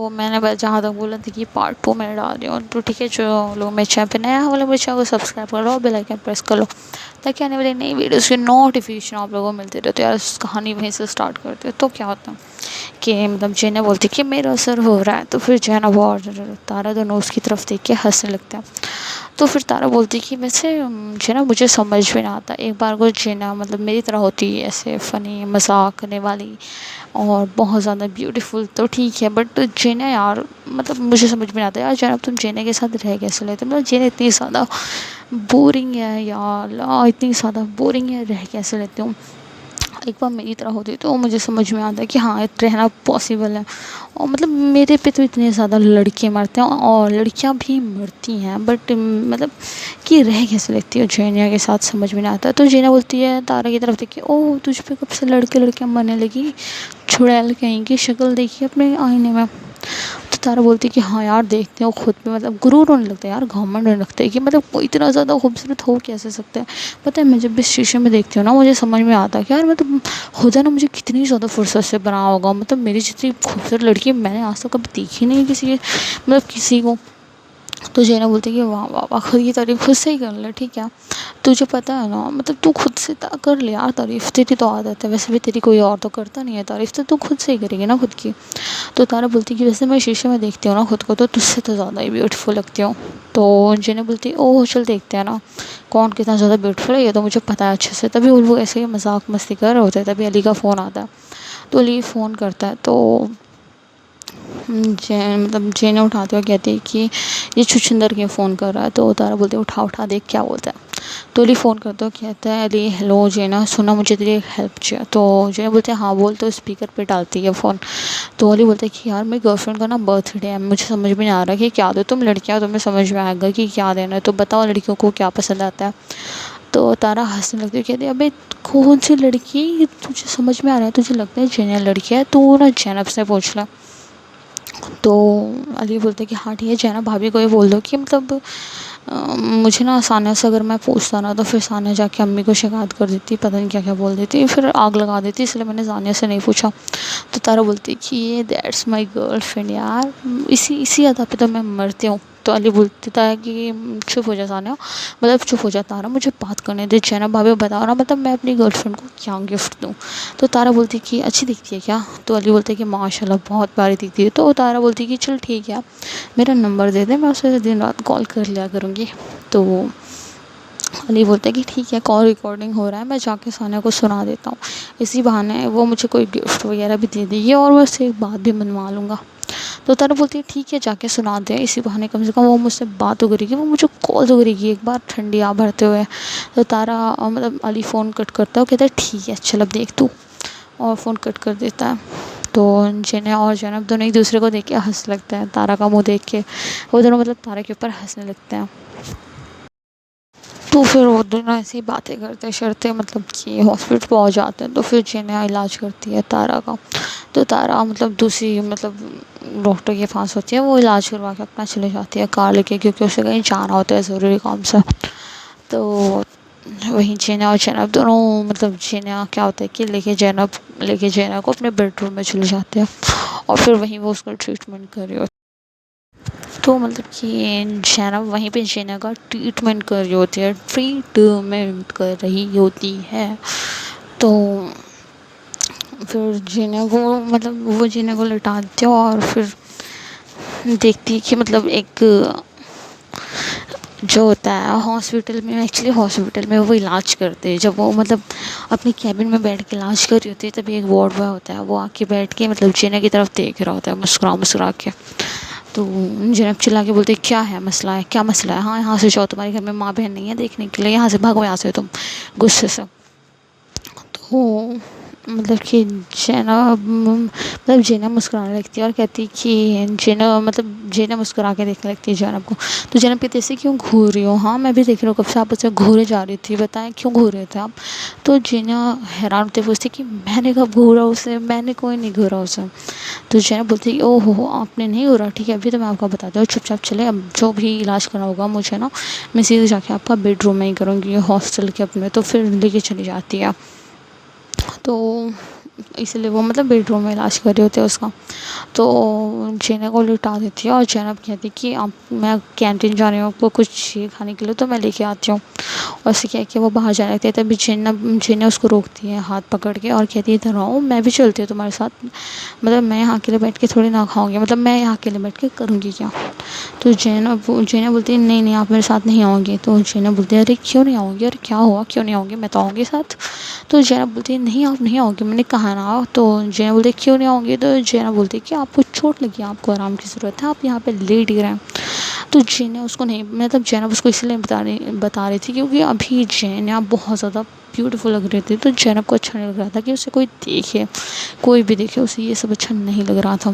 تو میں نے بس جہاں تک بولا تھا کہ پارٹ 2 میں ڈال رہی ہوں، تو ٹھیک ہے جو لوگ میرے چینل پہ نیا والے میرے چینل کو سبسکرائب کر لو، بیل آئکن پریس کر لو تاکہ آنے والی نئی ویڈیوز کی نوٹیفیکیشن آپ لوگوں کو ملتی رہے. تو یار اس کہانی وہیں سے اسٹارٹ کرتے ہیں. تو کیا ہوتا ہے کہ مطلب جینا بولتی کہ میرا اثر ہو رہا ہے، تو پھر جینا بہت تارا دونوں اس کی طرف دیکھ کے ہنسنے لگتا ہے. تو پھر تارا بولتی کہ ویسے جینا مجھے سمجھ میں نہ آتا، ایک بار کو جینا مطلب میری طرح ہوتی ہے ایسے فنی مذاق کرنے والی اور بہت زیادہ بیوٹیفل، تو ٹھیک ہے، بٹ جینا یار مطلب مجھے سمجھ میں نہیں آتا یار جناب تم جینا کے ساتھ رہ کیسے لیتے، مطلب جینا اتنی زیادہ بورنگ ہے یا اللہ اتنی زیادہ بورنگ ہے، رہ کیسے لیتے ہوں. ایک بار میری طرح ہوتی تو مجھے سمجھ میں آتا ہے کہ ہاں رہنا پاسبل ہے. اور مطلب میرے پہ تو اتنے زیادہ لڑکے مرتے ہیں اور لڑکیاں بھی مرتی ہیں، بٹ مطلب کہ رہ کیسے لیتی ہے جینیا کے ساتھ سمجھ میں نہیں آتا. تو جینیا بولتی ہے تارا کی طرف دیکھ کے اوہ تجھ پہ کب سے لڑکے لڑکیاں مرنے لگی، چھڑیل کہیں کی شکل دیکھی اپنے آئینے میں. تو تارا بولتی ہے کہ ہاں یار دیکھتے ہو خود پہ مطلب غرور ہونے لگتا ہے یار، گھمنڈ ہونے لگتا ہے کہ مطلب کوئی اتنا زیادہ خوبصورت ہو کیسے سکتا ہے. پتہ ہے میں جب بھی شیشے میں دیکھتی ہوں نا مجھے سمجھ میں آتا ہے کہ یار مطلب خدا نے مجھے کتنی زیادہ فرصت سے بنا ہوگا، مطلب میری جتنی خوبصورت لڑکی میں نے آج تک کبھی دیکھی نہیں کسی مطلب کسی کو. تو جینا بولتی ہے کہ واہ واہ واہ خود کی تعریف خود سے ہی کر لے ٹھیک ہے، تجھے پتہ ہے نا مطلب تو خود سے کر لے یار تعریف، تیری تو عادت ہے، ویسے بھی تیری کوئی اور تو کرتا نہیں ہے تعریف، تو خود سے ہی کرے گی نا خود کی. تو تارا بولتی کہ ویسے میں شیشے میں دیکھتی ہوں نا خود کو تو تجھ سے تو زیادہ ہی بیوٹیفل لگتی ہوں. تو جینا بولتی اوہ چل دیکھتے ہیں نا کون کتنا زیادہ بیوٹیفل ہے، یہ تو مجھے پتہ ہے اچھے سے. تبھی وہ ایسے ہی مذاق مستی کر رہے ہوتے ہیں، تبھی علی کا فون آتا ہے. تو علی فون کرتا ہے تو مطلب جینا اٹھاتے ہوئے کہتی ہے کہ یہ چھچندر کیوں فون کر رہا ہے. تو تارا بولتے اٹھا اٹھا دیکھ کیا بولتا ہے. تو علی فون کرتا ہے کہتا ہے علی ہیلو جینا سنا مجھے تیری ہیلپ چاہیے. تو جینا بولتے ہیں ہاں بول. تو اسپیکر پہ ڈالتی ہے فون. تو علی بولتا ہے کہ یار میری گرل فرینڈ کا نا برتھ ڈے ہے، مجھے سمجھ میں نہیں آ رہا کہ کیا دو، تم لڑکیاں ہو تمہیں سمجھ میں آئے گا کہ کیا دینا ہے، تو بتاؤ لڑکیوں کو کیا پسند آتا ہے. تو تارا ہنسنے لگتی ہے کہتی ہے ابے کون سی لڑکی، تجھے سمجھ میں آ رہا ہے تجھے لگتا ہے جینیا لڑکی ہے، تو نا زینب سے پوچھ لے. تو علی بولتے کہ ہاں ٹھیک ہے زینب بھابھی کو یہ بول دو کہ مطلب مجھے نا ثانیہ سے اگر میں پوچھتا نا تو پھر ثانیہ جا کے امی کو شکایت کر دیتی، پتہ نہیں کیا کیا بول دیتی، پھر آگ لگا دیتی، اس لیے میں نے ثانیہ سے نہیں پوچھا. تو تارا بولتی کہ یہ دیٹس مائی گرل فرینڈ یار، اسی ادا پہ تو میں مرتی ہوں. تو علی بولتا ہے کہ چپ ہو جا ثانیہ، مطلب چپ ہو جا تارا مجھے بات کرنے دے، زینب بھابھی بتاؤ نا مطلب میں اپنی گرل فرینڈ کو کیا گفٹ دوں. تو تارا بولتی کہ اچھی دکھتی ہے کیا. تو علی بولتے کہ ماشاء اللہ بہت پیاری دکھتی ہے. تو تارا بولتی کہ چل ٹھیک ہے میرا نمبر دے دے، میں اسے دن رات کال کر لیا کروں گی. تو علی بولتا ہے کہ ٹھیک ہے کال ریکارڈنگ ہو رہا ہے، میں جا کے ثانیہ کو سنا دیتا ہوں، اسی بہانے وہ مجھے کوئی گفٹ وغیرہ بھی دے دے گی اور میں اس سے ایک بات بھی منوا لوں گا. تو تارا بولتی ہے ٹھیک ہے جا کے سنا دے، اسی بہانے کم سے کم وہ مجھ سے بات تو کرے گی، وہ مجھے کال تو کرے گی ایک بار ٹھنڈی آ بھرتے ہوئے. تو تارا مطلب علی فون کٹ کرتا ہے، وہ کہتا ہے ٹھیک ہے چل اب دیکھ تو، اور فون کٹ کر دیتا ہے. تو جینیا اور زینب دونوں ایک دوسرے کو دیکھ کے ہنس لگتے ہیں، تارا کا منہ دیکھ کے وہ دونوں مطلب تارا کے اوپر ہنسنے لگتے ہیں. تو پھر وہ دونوں ایسی باتیں کرتے شرتے مطلب کہ ہاسپٹل پہنچ جاتے ہیں. تو پھر جینیا علاج کرتی ہے تارا کا. تو تارا مطلب دوسری مطلب ڈاکٹر کے پاس ہوتی ہے، وہ علاج کروا کے اپنا چلے جاتی ہے کار لے کے، کیونکہ اسے کہیں جانا ہوتا ہے ضروری کام سے. تو وہیں جینیا اور زینب دونوں مطلب جینیا کیا ہوتا ہے کہ لے کے زینب کو اپنے بیڈ روم میں چلے جاتے ہیں، اور پھر وہیں وہ اس کا ٹریٹمنٹ کر رہی ہوتی. تو مطلب کہ زینب وہیں پہ جینیا کا ٹریٹمنٹ کر رہی ہوتی ہے، ٹریٹمنٹ کر رہی ہوتی ہے. تو پھر جینیا کو مطلب وہ جینیا کو لٹا دیتے ہیں اور پھر دیکھتی ہے کہ مطلب ایک جو ہوتا ہے ہاسپٹل میں، ایکچولی ہاسپٹل میں وہ علاج کرتے ہیں، جب وہ مطلب اپنے کیبن میں بیٹھ کے علاج کر رہی ہوتی ہے تبھی ایک وارڈ بوائے ہوتا ہے، وہ آ کے بیٹھ کے مطلب جینیا کی طرف دیکھ رہا ہوتا ہے مسکرا مسکرا کے. تو زینب چلا کے بولتی کیا ہے مسئلہ ہے، کیا مسئلہ ہے، ہاں یہاں سے جاؤ تمہارے گھر میں ماں بہن نہیں ہے دیکھنے کے لیے، یہاں سے بھاگو یہاں سے تم غصے سے. تو مطلب کہ زینب مسکرانے لگتی ہے اور کہتی کہ زینب مسکرا کے دیکھنے لگتی ہے زینب کو. تو زینب کہتی ہے ایسے کیوں گھور رہی ہو، ہاں میں بھی دیکھ رہی ہوں کب سے آپ اسے گھورے جا رہی تھی، بتائیں کیوں گھور رہے تھے آپ. تو زینب حیران ہوتے پوچھتی کہ میں نے کب گھورا اسے، میں نے کوئی نہیں گھورا اسے. تو زینب بولتی او ہو آپ نے نہیں گھورا، ٹھیک ہے ابھی تو میں آپ کو بتاتی ہوں، چپ چاپ چلے، اب جو بھی علاج کرنا ہوگا مجھے نا میں سیدھے جا کے آپ کا بیڈ روم میں ہی کروں گی ہاسٹل کے اپنے. تو پھر لے کے چلی جاتی ہے. تو اسی لیے وہ مطلب بیڈ روم میں علاج کر رہے ہوتے ہیں اس کا. تو زینب کو لٹا دیتی ہے اور زینب کہتی ہے کہ اب میں کینٹین جا رہی ہوں، آپ کو کچھ کھانے کے لیے تو میں لے کے آتی ہوں. اور اسے کہہ کے وہ باہر جانے لگتے ہیں. تبھی زینب اس کو روکتی ہے ہاتھ پکڑ کے اور کہتی ہے ادھر آؤ، میں بھی چلتی ہوں تمہارے ساتھ، مطلب میں یہاں اکیلے بیٹھ کے تھوڑی نہ کھاؤں گی، مطلب میں یہاں اکیلے بیٹھ کے کروں گی کیا. تو زینب بولتی ہے نہیں نہیں آپ میرے ساتھ نہیں آؤ گی. تو زینب بولتی ہے ارے کیوں نہیں آؤں گی، ارے کیا ہوا کیوں نہیں آؤں گی، میں تو آؤں گی ساتھ. تو زینب بولتی ہے نہیں آپ نہیں آؤ گی، میں نے کہا نا. تو زینب بولتی ہے کیوں نہیں آؤں گی. تو زینب بولتی ہے کہ آپ کو چوٹ لگی ہے، آپ کو آرام کی ضرورت ہے، آپ یہاں پہ لیٹ گرے ہیں. تو زینب اس کو نہیں، مطلب زینب اس کو اس لیے بتا رہی تھی کیونکہ ابھی زینب بہت زیادہ بیوٹیفل لگ رہی تھی. تو زینب کو اچھا نہیں لگ رہا تھا کہ اسے کوئی دیکھے، کوئی بھی دیکھے اسے یہ سب اچھا نہیں لگ رہا تھا.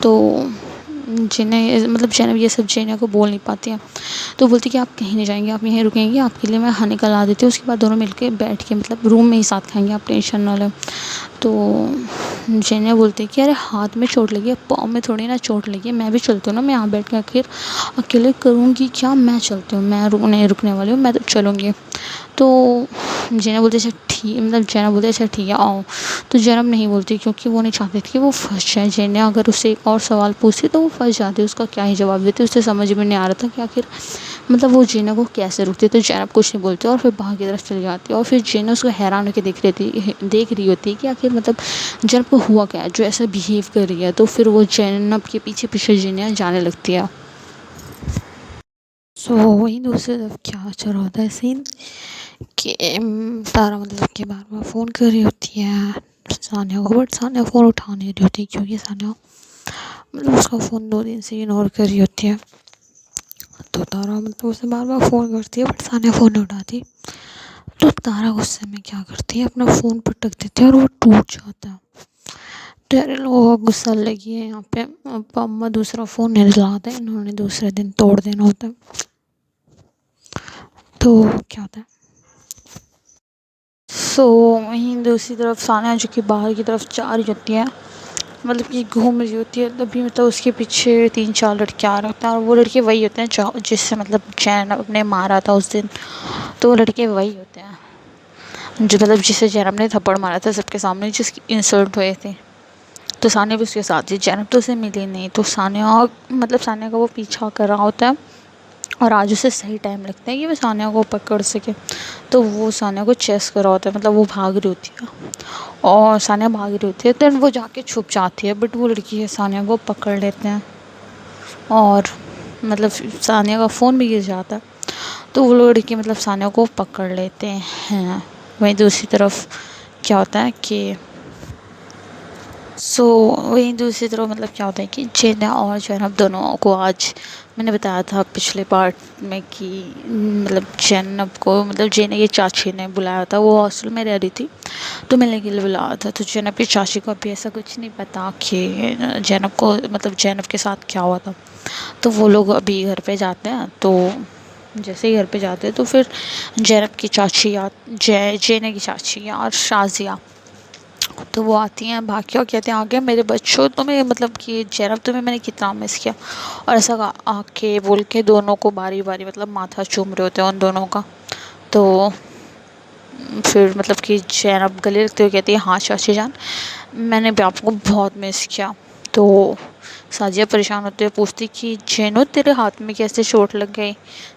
تو مطلب زینب یہ سب زینب کو بول نہیں پاتی ہے. تو بولتی کہ آپ کہیں نہیں جائیں گے، آپ یہیں رکیں گے، آپ کے لیے میں ہانی کا لا دیتی ہوں، اس کے بعد دونوں مل کے بیٹھ کے مطلب روم میں ہی ساتھ کھائیں گے، آپ ٹینشن نہ لیں. تو زینب بولتی کہ ارے ہاتھ میں چوٹ لگی ہے، پاؤں میں تھوڑی نا چوٹ لگی ہے، میں بھی چلتی ہوں نا، میں یہاں بیٹھ کے آخر اکیلے کروں گی کیا، میں چلتی ہوں، میں نہیں رکنے والی ہوں، میں تو چلوں گی. تو زینب بولتی اچھا ٹھیک، مطلب زینب بولتی اچھا ٹھیک ہے آؤ. تو زینب نہیں بولتی کیونکہ وہ نہیں چاہتی تھی کہ وہ پھنس جائے. زینب اگر اسے ایک اور سوال پوچھتی تو وہ پھنس جاتی، اس کا کیا ہی جواب دیتی، اسے سمجھ میں نہیں آ رہا تھا کہ آخر مطلب وہ زینب کو کیسے رکتی. تو زینب کچھ نہیں بولتی اور پھر باہر کی طرف چلی جاتی ہے. اور پھر زینب اس کو حیران ہو کے دیکھ رہی ہوتی ہے کہ آخر مطلب زینب کو ہوا کیا ہے جو ایسا بہیو کر رہی ہے. تو پھر وہ زینب کے پیچھے پیچھے زینب جانے لگتی ہے. سو وہی دوسری طرف کیا چل رہا ہوتا ہے سین کہ تارا مطلب کہ بار بار فون کر رہی ہوتی ہے ثانیہ کو، بٹ ثانیہ فون اٹھا نہیں رہی ہوتی کیونکہ ثانیہ مطلب اس کا فون 2 دن سے اگنور کر رہی ہوتی ہے. تو تارا مطلب اسے بار بار فون کرتی ہے بٹ ثانیہ فون نہیں اٹھاتی. تو تارا غصے میں کیا کرتی ہے اپنا فون پٹک دیتی ہے اور وہ ٹوٹ جاتا ہے. تو یار لوگوں کو غصہ لگی ہے یہاں پہ، اما دوسرا فون نہیں لاتے، انہوں نے دوسرے دن توڑ دینا ہوتا ہے. تو کیا ہوتا ہے وہیں دوسری طرف ثانیہ جو کہ باہر کی طرف جا رہی ہوتی ہے، مطلب کہ گھوم رہی ہوتی ہے، تبھی مطلب اس کے پیچھے 3-4 لڑکے آ رہے ہوتے ہیں. اور وہ لڑکے وہی ہوتے ہیں جس سے مطلب زینب نے مارا تھا اس دن. تو وہ لڑکے وہی ہوتے ہیں جو مطلب جسے زینب نے تھپڑ مارا تھا سب کے سامنے، جس کی انسلٹ ہوئے تھے. تو ثانیہ بھی اس کے ساتھ تھی. زینب تو اسے ملی نہیں. تو ثانیہ کا وہ پیچھا کر رہا ہوتا ہے اور آج اسے صحیح ٹائم لگتا ہے کہ وہ ثانیہ کو پکڑ سکے. تو وہ ثانیہ کو چیس کر رہا ہوتا ہے، مطلب وہ بھاگ رہی ہوتی ہے اور ثانیہ بھاگ رہی ہوتی ہے. دین وہ جا کے چھپ جاتی ہے بٹ وہ لڑکی ثانیہ کو پکڑ لیتے ہیں اور مطلب ثانیہ کا فون بھی گر جاتا ہے. تو وہ لڑکی مطلب ثانیہ کو پکڑ لیتے ہیں. وہیں دوسری طرف کیا ہوتا ہے کہ وہیں دوسری طرف مطلب کیا ہوتا ہے کہ زینب اور زینب دونوں کو آج میں نے بتایا تھا پچھلے پارٹ میں کہ مطلب زینب کو مطلب زینب کی چاچی نے بلایا تھا، وہ ہاسٹل میں رہ رہی تھی تو ملنے کے لیے بلایا تھا. تو زینب کی چاچی کو ابھی ایسا کچھ نہیں پتا کہ زینب کو مطلب زینب کے ساتھ کیا ہوا تھا. تو وہ لوگ ابھی گھر پہ جاتے ہیں. تو جیسے ہی گھر پہ جاتے ہیں تو پھر زینب کی چاچی زینب کی چاچی اور شازیہ تو وہ آتی ہیں بھاگ کے اور کہتے ہیں آگے میرے بچوں تمہیں مطلب کہ زینب تمہیں میں نے کتنا مس کیا. اور ایسا آ کے بول کے دونوں کو باری باری مطلب ماتھا چوم رہے ہوتے ہیں ان دونوں کا. تو پھر مطلب کہ زینب گلے لگتے ہوئے کہتی ہے ہاں چاچی جان میں نے بھی آپ کو بہت مس کیا. تو شازیہ پریشان ہوتے ہوئے پوچھتی کہ زینب تیرے ہاتھ میں کیسے چوٹ لگ گئی.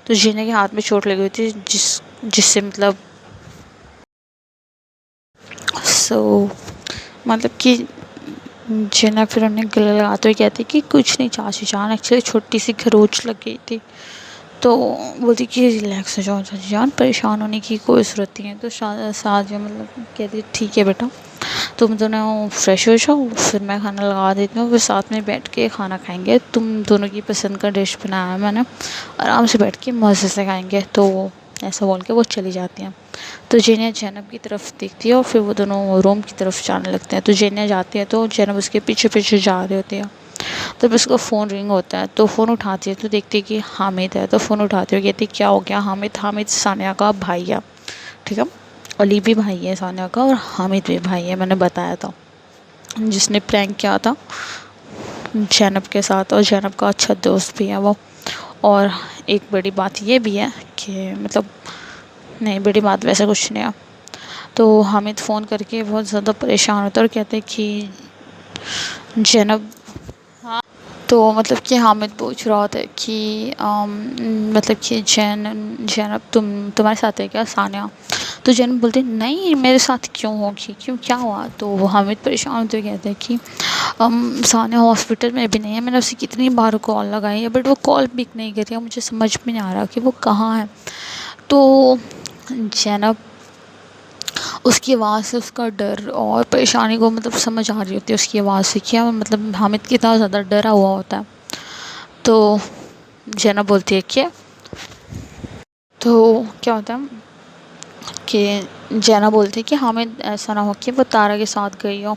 تو زینب کے ہاتھ میں چوٹ لگی ہوئی تھی جس سے مطلب مطلب کہ زینب پھر انہیں گلے لگاتے ہوئے کہتی کہ کچھ نہیں چاچی جان، ایکچولی چھوٹی سی خروچ لگ گئی تھی. تو بولتی کہ ریلیکس ہو جاؤ چاچی جان، پریشان ہونے کی کوئی ضرورت نہیں ہے. تو شازیہ مطلب کہتی ٹھیک ہے بیٹا تم دونوں فریش ہو جاؤ، پھر میں کھانا لگا دیتی ہوں، پھر ساتھ میں بیٹھ کے کھانا کھائیں گے. تم دونوں کی پسند کا ڈش بنایا ہے میں نے، آرام سے بیٹھ کے مزے سے کھائیں گے. تو ایسا بول کے وہ چلی جاتی ہیں. تو زینب کی طرف دیکھتی ہے اور پھر وہ دونوں روم کی طرف جانے لگتے ہیں. تو زینب جاتی ہے تو زینب اس کے پیچھے پیچھے جا رہے ہوتے ہیں. تب اس کا فون رنگ ہوتا ہے تو فون اٹھاتی ہے تو دیکھتی ہے کہ حامد ہے. تو فون اٹھاتے ہوئے کہتی ہے کیا ہو گیا. حامد ثانیہ کا بھائی ہے، ٹھیک ہے، علی بھی بھائی ہے ثانیہ کا اور حامد بھی بھائی ہے، میں نے بتایا تھا، جس نے پرینک کیا تھا زینب کے ساتھ، اور زینب کا اچھا دوست بھی ہے وہ. اور ایک بڑی بات یہ بھی ہے کہ مطلب نہیں بڑی بات ویسے کچھ نہیں ہے. تو حامد فون کر کے بہت زیادہ پریشان ہوتا ہے اور کہتے ہیں کہ زینب، تو مطلب کہ حامد پوچھ رہا ہوتا ہے کہ مطلب کہ زینب تمہارے ساتھ ہے کیا ثانیہ؟ تو زینب بولتی نہیں، میرے ساتھ کیوں ہوگی، کیا ہوا؟ تو حامد پریشان ہوتے ہوئے کہتے ہیں کہ ثانیہ ہاسپٹل میں بھی نہیں ہے، میں نے اسے کتنی بار کال لگائی ہے بٹ وہ کال پک نہیں کر رہی ہے، مجھے سمجھ میں نہیں آ رہا کہ وہ کہاں ہے۔ تو زینب، اس کی آواز سے اس کا ڈر اور پریشانی کو مطلب سمجھ آ رہی ہوتی ہے اس کی آواز سے، کیا مطلب حامد کتنا زیادہ ڈرا ہوا ہوتا ہے۔ تو زینب بولتی ہے کہ تو کیا ہوتا ہے کہ زینب بولتی ہے کہ حامد ایسا نہ ہو کہ وہ تارا کے ساتھ گئی ہو،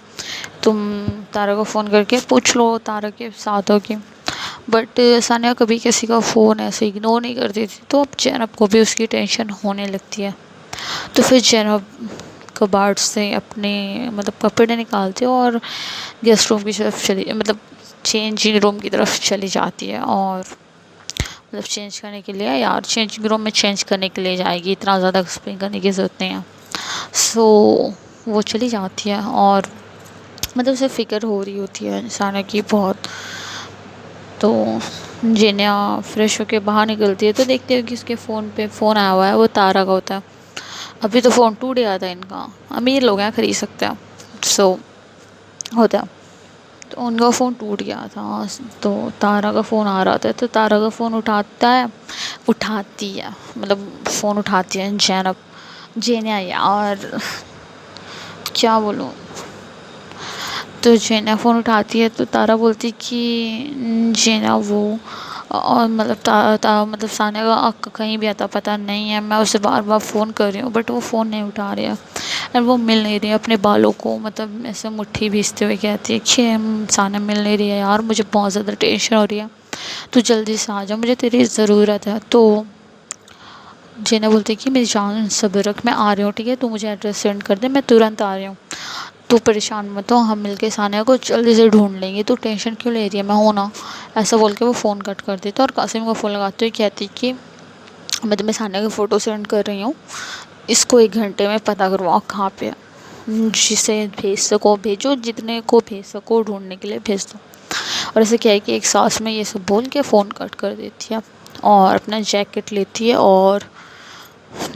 تم تارا کو فون کر کے پوچھ لو تارا کے ساتھ ہوگی۔ بٹ ثانیہ کبھی کسی کا فون ایسے اگنور نہیں کرتی تھی، تو اب زینب کو بھی اس کی ٹینشن ہونے لگتی ہے۔ تو پھر زینب کباڑ سے اپنے مطلب کپڑے نکالتی ہے اور گیسٹ روم کی طرف مطلب چینجنگ روم کی طرف چلی جاتی ہے، اور مطلب چینج کرنے کے لیے، یار چینجنگ روم میں چینج کرنے کے لیے جائے گی، اتنا زیادہ ایکسپلین کرنے کی ضرورت نہیں ہے۔ سو وہ چلی جاتی ہے اور مطلب اسے فکر ہو رہی ہوتی ہے ثانیہ کی بہت۔ تو جینیا فریش ہو کے باہر نکلتی ہے تو دیکھتے ہیں کہ اس کے فون پہ فون آیا ہوا ہے، وہ تارا کا ہوتا ہے۔ ابھی تو فون ٹوٹ گیا تھا ان کا، امیر لوگ ہیں خرید سکتے ہیں، سو ہوتا ہے۔ تو ان کا فون ٹوٹ گیا تھا، تو تارا کا فون آ رہا تھا، تو تارا کا فون اٹھاتی ہے مطلب فون اٹھاتی ہے جینیا یار کیا بولوں۔ تو جینیا فون اٹھاتی ہے تو تارا بولتی کہ جینیا وہ اور مطلب ثانیہ کا کہیں بھی آتا پتہ نہیں ہے، میں اسے بار بار فون کر رہی ہوں بٹ وہ فون نہیں اٹھا رہی ہے اور وہ مل نہیں رہی ہے، اپنے بالوں کو مطلب ایسے مٹھی بھیجتے ہوئے کہتی ہے کہ ثانیہ مل نہیں رہی ہے یار، مجھے بہت زیادہ ٹینشن ہو رہی ہے، تو جلدی سے آ جا، مجھے تیری ضرورت ہے۔ تو جینیا بولتی ہے کہ میری جان صبر رکھ، میں آ رہی ہوں، ٹھیک ہے، تو مجھے ایڈریس سینڈ کر دے، میں ترنت آ رہی ہوں، تو پریشان مت ہو، ہم مل کے ثانیہ کو جلدی سے ڈھونڈ لیں گے، تو ٹینشن کیوں لے رہی ہے، میں ہوں نا۔ ایسا بول کے وہ فون کٹ کر دیتا ہے اور قاسم کو فون لگاتے ہوئے کہتی کہ میں تمہیں ثانیہ کی فوٹو سینڈ کر رہی ہوں، اس کو 1 گھنٹے میں پتہ کرواؤ کہاں پہ ہے، جسے بھیج سکو بھیجو، جتنے کو بھیج سکو ڈھونڈنے کے لیے بھیج دو۔ اور ایسے کیا ہے کہ ایک سانس میں یہ سب بول کے فون کٹ کر دیتی ہے اور اپنا جیکٹ لیتی ہے اور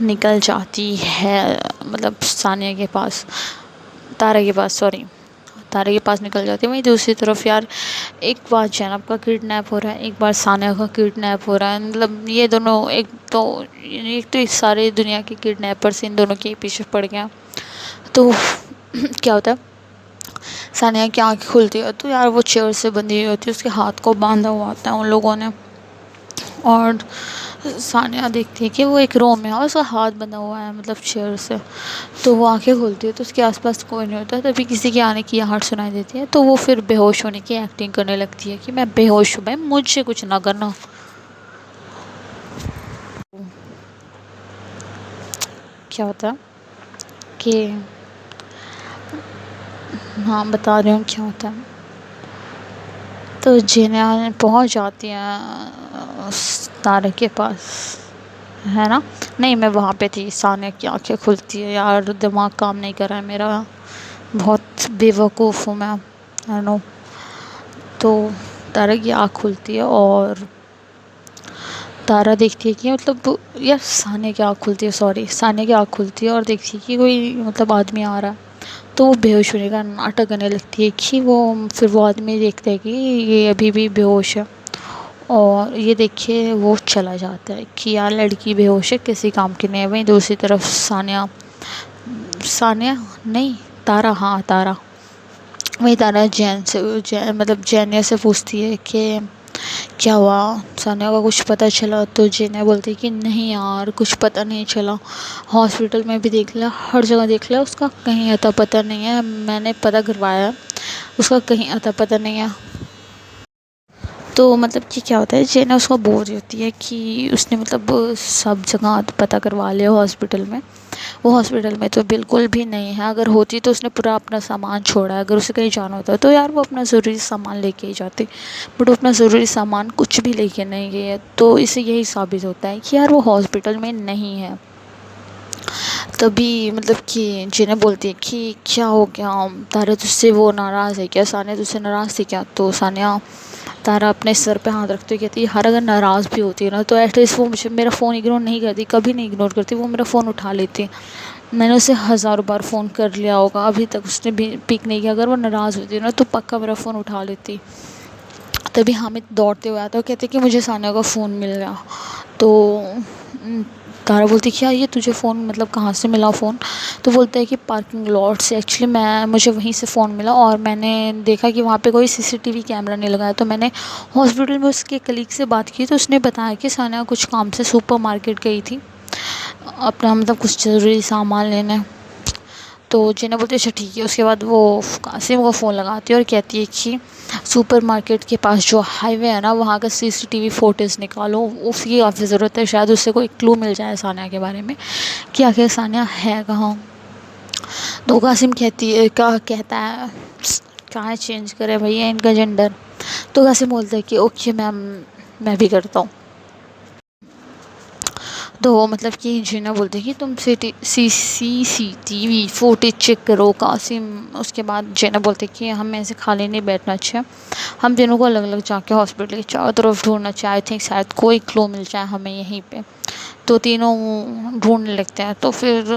نکل جاتی ہے مطلب ثانیہ کے پاس، تارا کے پاس نکل جاتی ہے۔ وہیں دوسری طرف یار ایک بار زینب کا کڈنیپ ہو رہا ہے، ایک بار ثانیہ کا کڈنیپ ہو رہا ہے، مطلب یہ دونوں ایک تو اس سارے دنیا کے کڈنیپرس ان دونوں کے پیچھے پڑ گئے۔ تو کیا ہوتا ہے، ثانیہ کی آنکھ کھلتی ہے تو یار وہ چیئر سے بندھی ہوئی ہوتی ہے، اس کے ہاتھ کو باندھا ہوا ہوتا ہے ان لوگوں نے، اور ثانیہ دیکھتی ہے کہ وہ ایک روم میں ہے اور اس کا ہاتھ بندھا ہوا ہے مطلب چیئر سے، تو وہ آنکھیں کھولتی ہے تو اس کے آس پاس کوئی نہیں ہوتا، تبھی کسی کے آنے کی آہٹ سنائی دیتی ہے، تو وہ پھر بے ہوش ہونے کی ایکٹنگ کرنے لگتی ہے کہ میں بے ہوش ہوں بھائی، مجھ سے کچھ نہ کرنا۔ کیا ہوتا ہے کہ ہاں بتا رہی ہوں کیا ہوتا ہے۔ تو جینیا پہنچ جاتی ہیں تارا کے پاس، ہے نا، نہیں میں وہاں پہ تھی، ثانیہ کی آنکھیں کھلتی ہے، یار دماغ کام نہیں کر رہا ہے میرا، بہت بے وقوف ہوں میں نو۔ تو تارا کی آنکھ کھلتی ہے اور تارا دیکھتی ہے کہ مطلب یار ثانیہ کی آنکھ کھلتی ہے اور دیکھتی ہے کہ کوئی مطلب آدمی آ رہا ہے، تو وہ بے ہوش ہونے کا ناٹک کرنے لگتی ہے کہ پھر وہ آدمی دیکھتا ہے کہ یہ ابھی بھی بے ہوش ہے، اور یہ دیکھ کے وہ چلا جاتا ہے کہ یار لڑکی بے ہوش ہے، کسی کام کی نہیں ہے۔ وہیں دوسری طرف تارا وہیں تارا جینیا سے پوچھتی ہے کہ کیا ہوا، ثانیہ کا کچھ پتہ چلا؟ تو جینیا بولتی ہے کہ نہیں یار کچھ پتہ نہیں چلا، ہاسپٹل میں بھی دیکھ لیا، ہر جگہ دیکھ لیا، اس کا کہیں اتا پتہ نہیں ہے، میں نے پتہ کروایا اس کا کہیں اتا پتہ نہیں ہے۔ تو مطلب کہ کیا ہوتا ہے، جینیا اس کو بول رہی ہوتی ہے کہ اس نے مطلب سب جگہ پتہ کروا لیا ہاسپٹل میں، وہ ہاسپٹل میں تو بالکل بھی نہیں ہے، اگر ہوتی تو اس نے پورا اپنا سامان چھوڑا ہے، اگر اسے کہیں جانا ہوتا تو یار وہ اپنا ضروری سامان لے کے ہی جاتی، بٹ وہ اپنا ضروری سامان کچھ بھی لے کے نہیں گئی ہے، تو اسے یہی ثابت ہوتا ہے کہ یار وہ ہاسپٹل میں نہیں ہے۔ تبھی مطلب کہ جنہیں بولتی ہے کہ کیا ہو گیا، تارا تجھ سے وہ ناراض ہے کیا، ثانیہ تجھ سے ناراض تھی کیا؟ تو ثانیہ تارا اپنے سر پہ ہاتھ رکھتے ہوئے کہتی ہے ہر اگر ناراض بھی ہوتی ہے نا تو ایٹ لیسٹ وہ مجھے میرا فون اگنور نہیں کرتی، کبھی نہیں اگنور کرتی، وہ میرا فون اٹھا لیتی ہے۔ میں نے اسے ہزاروں بار فون کر لیا ہوگا، ابھی تک اس نے بھی پک نہیں کیا، اگر وہ ناراض ہوتی ہے نا تو پکا میرا فون اٹھا لیتی۔ تبھی حامد دوڑتے ہوئے آتا ہے، وہ کہتے کہ مجھے ثانیہ کا فون مل گیا۔ تو تارا بولتی کیا یہ تجھے فون مطلب کہاں سے ملا فون؟ تو بولتا ہے کہ پارکنگ لاٹ سے، ایکچولی مجھے وہیں سے فون ملا اور میں نے دیکھا کہ وہاں پہ کوئی سی سی ٹی وی کیمرہ نہیں لگا ہے، تو میں نے ہاسپٹل میں اس کے کلیگ سے بات کی تو اس نے بتایا کہ ثانیہ کچھ کام سے سپر مارکیٹ گئی تھی اپنا مطلب کچھ ضروری سامان لینے۔ تو جنہیں بولتی ہے اچھا ٹھیک ہے۔ اس کے بعد وہ قاسم کو فون لگاتی ہے اور کہتی ہے کہ سپر مارکیٹ کے پاس جو ہائی وے ہے نا وہاں کا سی سی ٹی وی فوٹیج نکالو، اس کی کافی ضرورت ہے، شاید اس سے کوئی کلو مل جائے ثانیہ کے بارے میں کہ آخر ثانیہ ہے کہاں۔ تو قاسم کہتا ہے کہاں چینج کرے بھیا ان کا جنڈر؟ تو قاسم بولتا ہے کہ اوکے میم میں بھی کرتا ہوں۔ تو مطلب کہ جینا بولتے کہ تم C T V footage check کرو قاسم۔ اس کے بعد جینا بولتے کہ ہمیں ایسے خالی نہیں بیٹھنا اچھا، ہم تینوں کو الگ الگ جا کے ہاسپٹل کے چاروں طرف ڈھونڈنا چاہے، آئی تھنک شاید کوئی کلو مل جائے ہمیں یہیں پہ۔ تو تینوں ڈھونڈنے لگتے ہیں۔ تو پھر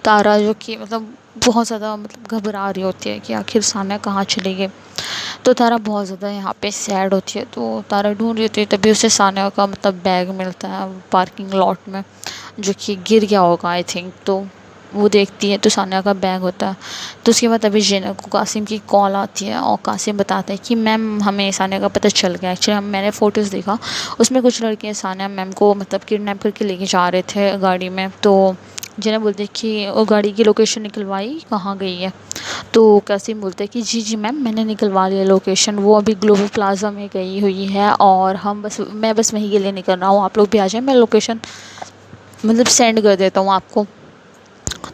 تارا جو کہ مطلب بہت زیادہ مطلب گھبرا رہی ہوتی ہے کہ آخر ثانیہ کہاں چلی گئی، تو تارا بہت زیادہ یہاں پہ سیڈ ہوتی ہے۔ تو تارا ڈھونڈ رہی ہوتی ہے، تبھی اسے ثانیہ کا مطلب بیگ ملتا ہے پارکنگ لاٹ میں جو کہ گر گیا ہوگا آئی تھنک۔ تو وہ دیکھتی ہے تو ثانیہ کا بیگ ہوتا ہے۔ تو اس کے بعد ابھی جینا کو قاسم کی کال آتی ہے اور قاسم بتاتا ہے کہ میم ہمیں ثانیہ کا پتہ چل گیا، ایکچولی میں نے فوٹوز دیکھا اس میں کچھ لڑکے ثانیہ میم کو مطلب کڈنیپ کر کے لے کے جا رہے تھے گاڑی میں۔ تو جنہیں بولتے کہ وہ گاڑی کی لوکیشن نکلوائی کہاں گئی ہے؟ تو قاسم بولتے کہ جی میم میں نے نکلوا لیا لوکیشن، وہ ابھی گلوبل پلازا میں گئی ہوئی ہے اور میں بس وہیں کے لیے نکل رہا ہوں، آپ لوگ بھی آ جائیں، میں لوکیشن مطلب سینڈ کر دیتا ہوں آپ کو۔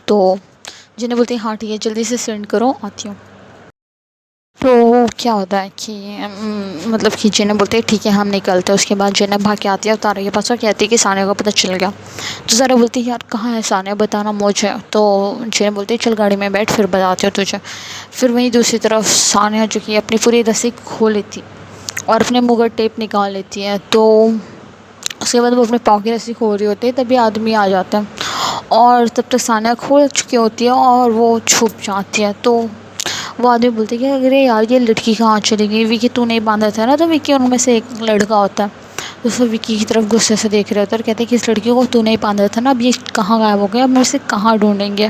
تو جنہیں بولتے ہیں ہاں ٹھیک ہے جلدی سے سینڈ کرو آتی ہوں۔ تو کیا ہوتا ہے کہ مطلب کہ جنہیں بولتے ہیں ٹھیک ہے ہم نکلتے ہیں۔ اس کے بعد جنہیں بھاگ کے آتی ہے اور تارا کے پاس اور کہتی ہے کہ ثانیہ کو پتہ چل گیا۔ تو تارا بولتی ہے یار کہاں ہے ثانیہ بتانا مجھے؟ تو جنہیں بولتے ہیں چل گاڑی میں بیٹھ پھر بتاتی ہوں تجھے۔ پھر وہیں دوسری طرف ثانیہ جو کہ اپنی پوری رسی کھول لیتی اور اپنے منہ کا ٹیپ نکال لیتی ہے۔ تو اس کے بعد وہ اپنے پاؤں کی رسی کھول رہی ہوتی ہے، تبھی آدمی آ جاتا ہے اور تب تک ثانیہ کھول چکی ہوتی ہے اور وہ چھپ جاتی ہے۔ تو وہ آدمی بولتے کہ ارے یار یہ لڑکی کہاں چلی گئی، وکی تو نہیں باندھا تھا نا؟ تو وکی ان میں سے ایک لڑکا ہوتا ہے تو پھر وکی کی طرف غصے سے دیکھ رہے ہوتے ہیں اور کہتے ہیں کہ اس لڑکی کو تو نہیں باندھا تھا نا، اب یہ کہاں غائب ہو گیا، اب ہم اسے کہاں ڈھونڈیں گے؟